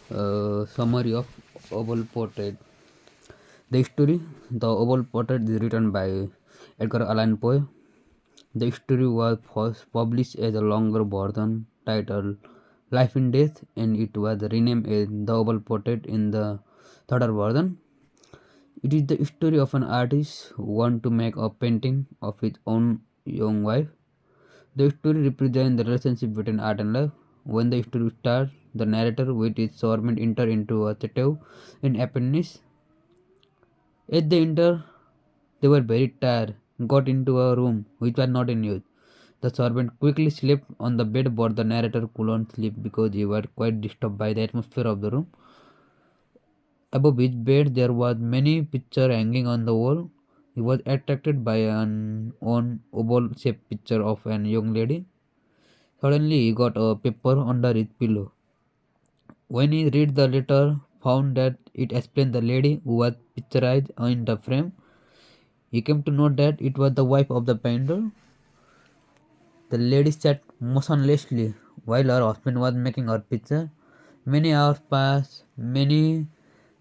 Summary of Oval Portrait. The story The Oval Portrait is written by Edgar Allan Poe. The story was first published as a longer version titled Life in Death, and it was renamed as The Oval Portrait in the third version. It is the story of an artist who wants to make a painting of his own young wife. The story represents the relationship between art and life. When the story starts, the narrator with his servant enter into a chateau in Apennines. As they enter, they were very tired, got into a room which was not in use. The servant quickly slept on the bed, but the narrator couldn't sleep because he was quite disturbed by the atmosphere of the room. Above his bed there was many pictures hanging on the wall. He was attracted by an oval-shaped picture of an young lady. Suddenly he got a paper under his pillow. When he read the letter, found that it explained the lady who was picturized in the frame. He came to know that it was the wife of the painter. The lady sat motionlessly while her husband was making her picture. Many hours passed, many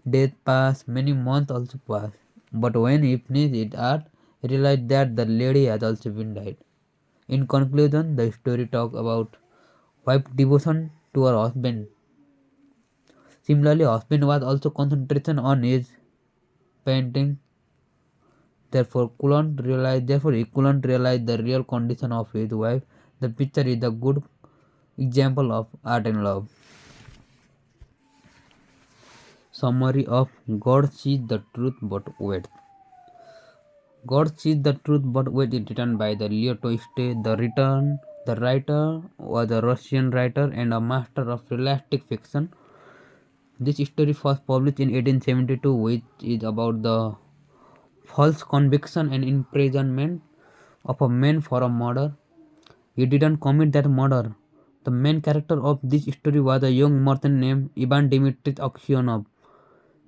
days passed, many months also passed. But when he finished his art, he realized that the lady had also been died. In conclusion, the story talks about wife devotion to her husband. Similarly, husband was also concentration on his painting. Therefore he couldn't realize the real condition of his wife. The picture is a good example of art and love. Summary of God sees the truth but waits. God sees the truth but waits is written by the Leo Tolstoy. The writer was a Russian writer and a master of realistic fiction. This story was published in 1872, which is about the false conviction and imprisonment of a man for a murder. He didn't commit that murder. The main character of this story was a young merchant named Ivan Dmitritch Aksionov.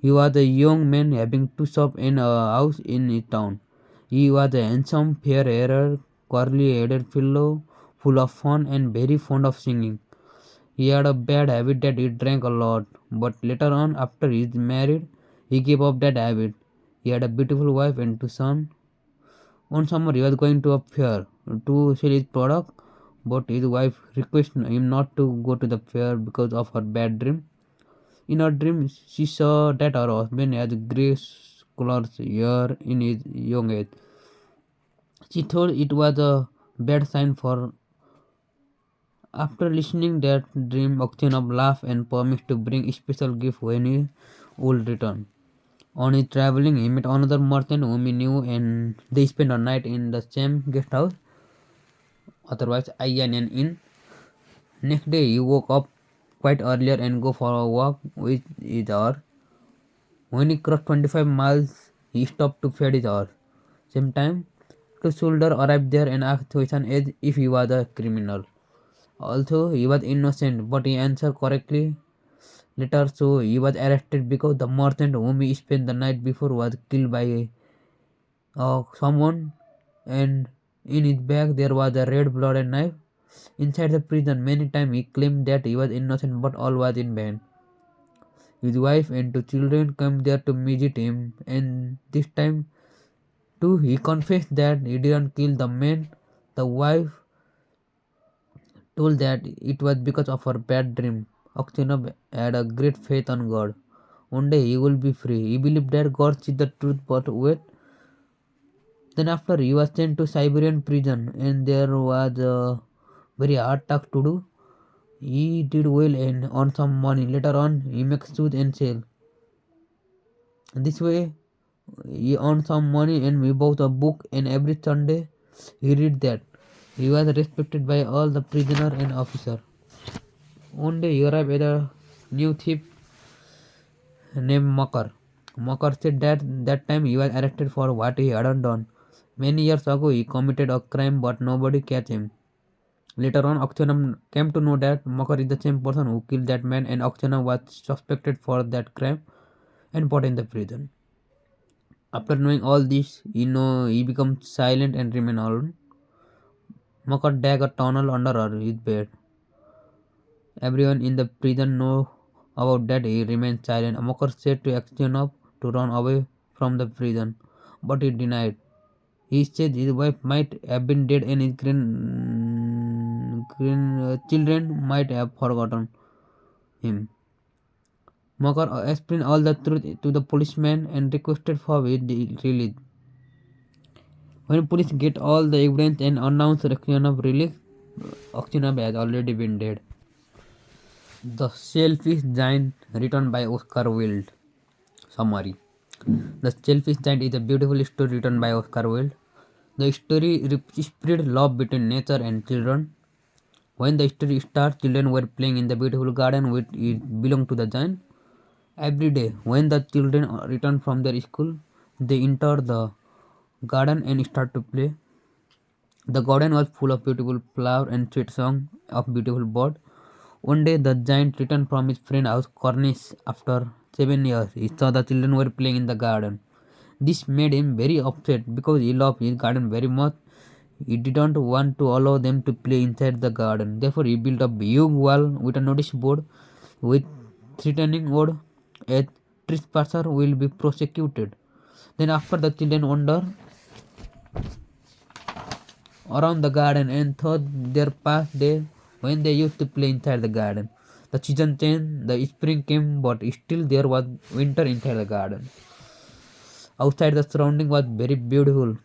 He was a young man having two shops and a house in his town. He was a handsome, fair-haired, curly-headed fellow, full of fun and very fond of singing. He had a bad habit that he drank a lot, but later on, after he married, he gave up that habit. He had a beautiful wife and two sons. One summer, he was going to a fair to sell his product, but his wife requested him not to go to the fair because of her bad dream. In her dream, she saw that her husband had grey scholar's hair in his young age. She thought it was a bad sign for. After listening that dream, Aktionov laughed and promised to bring a special gift when he would return. On his traveling, he met another merchant whom he knew, and they spent a night in the same guest house, otherwise INN Inn. Next day, he woke up quite earlier and go for a walk with his horse. When he crossed 25 miles, he stopped to feed his horse. Same time, two soldiers arrived there and asked question as if he was a criminal. Also, he was innocent, but he answered correctly. Later, so he was arrested because the merchant whom he spent the night before was killed by someone, and in his bag there was a red blood and knife. Inside the prison, many times he claimed that he was innocent, but all was in vain. His wife and two children came there to visit him, and this time too he confessed that he didn't kill the man. The wife told that it was because of her bad dream. Aksionov had a great faith on God. One day he will be free. He believed that God sees the truth but wait. Then after he was sent to Siberian prison and there was a very hard task to do. He did well and earned some money. Later on he makes shoes and sell. This way he earned some money and we bought a book and every Sunday he read that. He was respected by all the prisoner and officer. One day he arrived at a new thief named Makar. Makar said that that time he was arrested for what he hadn't done. Many years ago he committed a crime but nobody catch him. Later on Aktionam came to know that Makar is the same person who killed that man and Aktionam was suspected for that crime and put in the prison. After knowing all this, he becomes silent and remain alone. Makar dug a tunnel under his bed. Everyone in the prison know about that he remained silent. Amakar said to Aksionov to run away from the prison, but he denied. He said his wife might have been dead and his children might have forgotten him. Makar explained all the truth to the policeman and requested for his release. When police get all the evidence and announce Aksionov release, Aksionov has already been dead. The Shellfish Giant, written by Oscar Wilde. Summary. The Shellfish Giant is a beautiful story written by Oscar Wilde. The story spread love between nature and children. When the story starts, children were playing in the beautiful garden which belonged to the giant. Every day, when the children return from their school, they enter the garden and start to play. The garden was full of beautiful flowers and sweet song of beautiful birds. One day, the giant returned from his friend house Cornish after 7 years. He saw the children were playing in the garden. This made him very upset because he loved his garden very much. He didn't want to allow them to play inside the garden. Therefore, he built a huge wall with a notice board with threatening word, "A trespasser will be prosecuted." Then, after the children wandered around the garden and thought their past day when they used to play inside the garden. The season changed, the spring came, but still there was winter inside the garden. Outside, the surrounding was very beautiful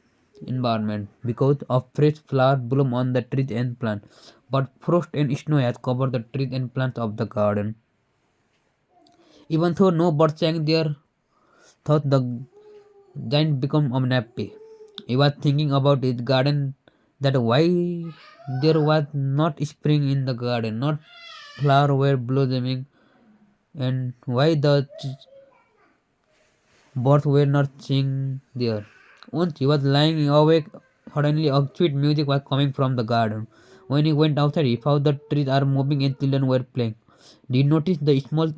environment because of fresh flowers bloom on the trees and plants. But frost and snow has covered the trees and plants of the garden. Even though no bird sang there, thought the giant became unhappy. He was thinking about his garden, that why there was not spring in the garden, not flowers were blossoming, and why the birds were not singing there. Once he was lying awake, suddenly a sweet music was coming from the garden. When he went outside, he found the trees are moving and children were playing. He noticed the small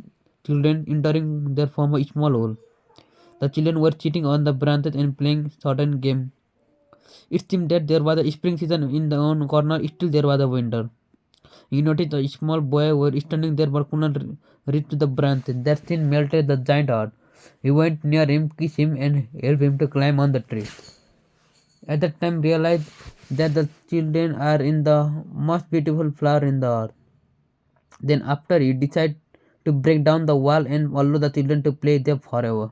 children entering there from a small hole. The children were sitting on the branches and playing certain game. It seemed that there was a spring season in the one corner, still there was a winter. He noticed a small boy was standing there but could not reach to the branch. That scene melted the giant heart. He went near him, kissed him, and helped him to climb on the tree. At that time, realized that the children are in the most beautiful flower in the earth. Then, after he decided to break down the wall and allow the children to play there forever.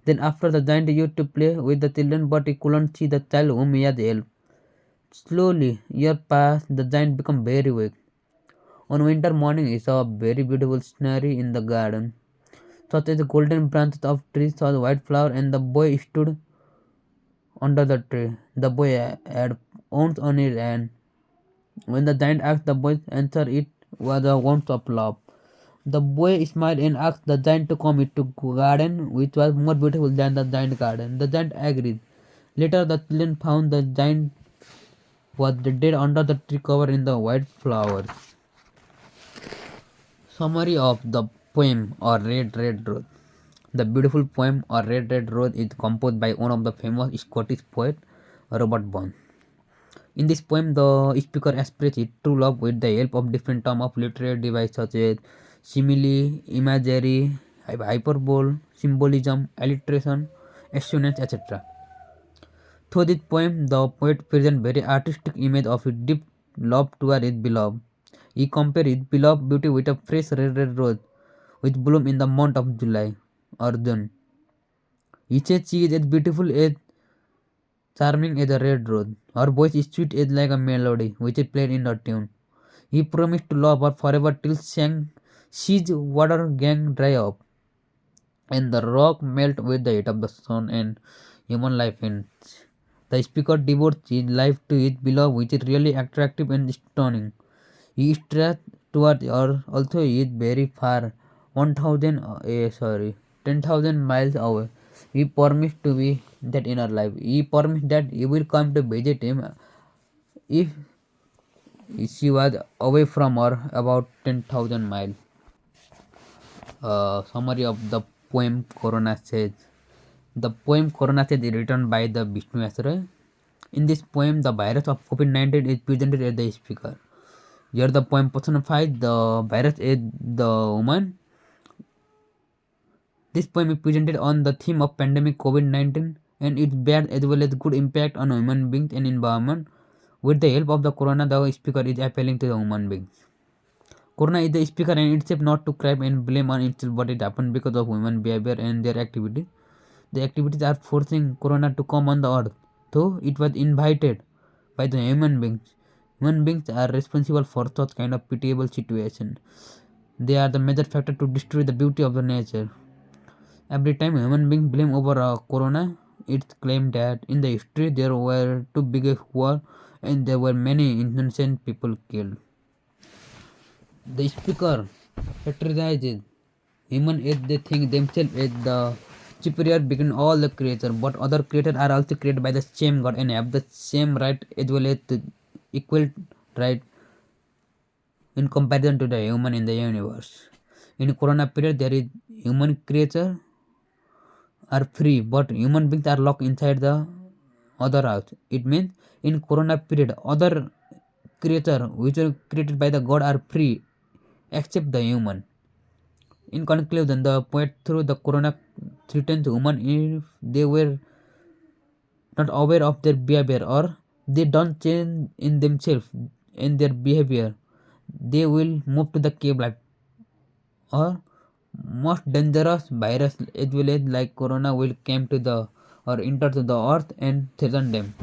Then, after the giant used to play with the children, but he couldn't see the child whom he had helped. Slowly, years passed. The giant became very weak. On winter morning, he saw a very beautiful scenery in the garden, such as the golden branches of trees, saw the white flower, and the boy stood under the tree. The boy had wounds on his hand. When the giant asked the boy's answer, it was a wound of love. The boy smiled and asked the giant to come into garden, which was more beautiful than the giant garden. The giant agreed. Later, the children found the giant was dead under the tree covered in the white flowers. Summary of the poem or Red Red Rose. The beautiful poem or Red Red Rose is composed by one of the famous Scottish poet Robert Burns. In this poem, the speaker expresses true love with the help of different terms of literary devices such as simile, imagery, hyperbole, symbolism, alliteration, assonance, etc. Through this poem, the poet presents very artistic image of his deep love toward his beloved. He compares his beloved beauty with a fresh red rose which blooms in the month of July or June. He says she is as beautiful as charming as a red rose. Her voice is sweet as like a melody which is played in a tune. He promised to love her forever till sea's water gang dry up and the rock melt with the heat of the sun and human life ends. The speaker devotes his life to his beloved, which is really attractive and stunning. He stretched towards her, although he is very far, 10,000 miles away. He promised to be that in her life. He promised that he will come to visit him if she was away from her about 10,000 miles. Summary of the poem Corona says. The poem Corona says is written by the Vishnu Asray. In this poem, the virus of COVID-19 is presented as the speaker. Here the poem personifies the virus as the woman This poem is presented on the theme of pandemic COVID-19 and its bad as well as good impact on human beings and environment. With the help of the corona, the speaker is appealing to the human beings. Corona is the speaker and itself not to cry and blame on itself what it happened because of human behavior and their activity. The activities are forcing corona to come on the earth, though it was invited by the human beings. Human beings are responsible for such kind of pitiable situation. They are the major factor to destroy the beauty of the nature. Every time human beings blame over corona, it's claimed that in the history there were two biggest wars and there were many innocent people killed. The speaker patronizes human as they think themselves as the superior between all the creatures, but other creatures are also created by the same God and have the same right as well as the equal right in comparison to the human in the universe. In corona period, there is human creature are free, but human beings are locked inside the other house. It means in corona period, other creature which are created by the God are free, except the human. In conclusion, the poet through the corona threatens human if they were not aware of their behavior or they don't change in themselves and their behavior. They will move to the cave life or most dangerous virus as well as like corona will come to the or enter to the earth and threaten them.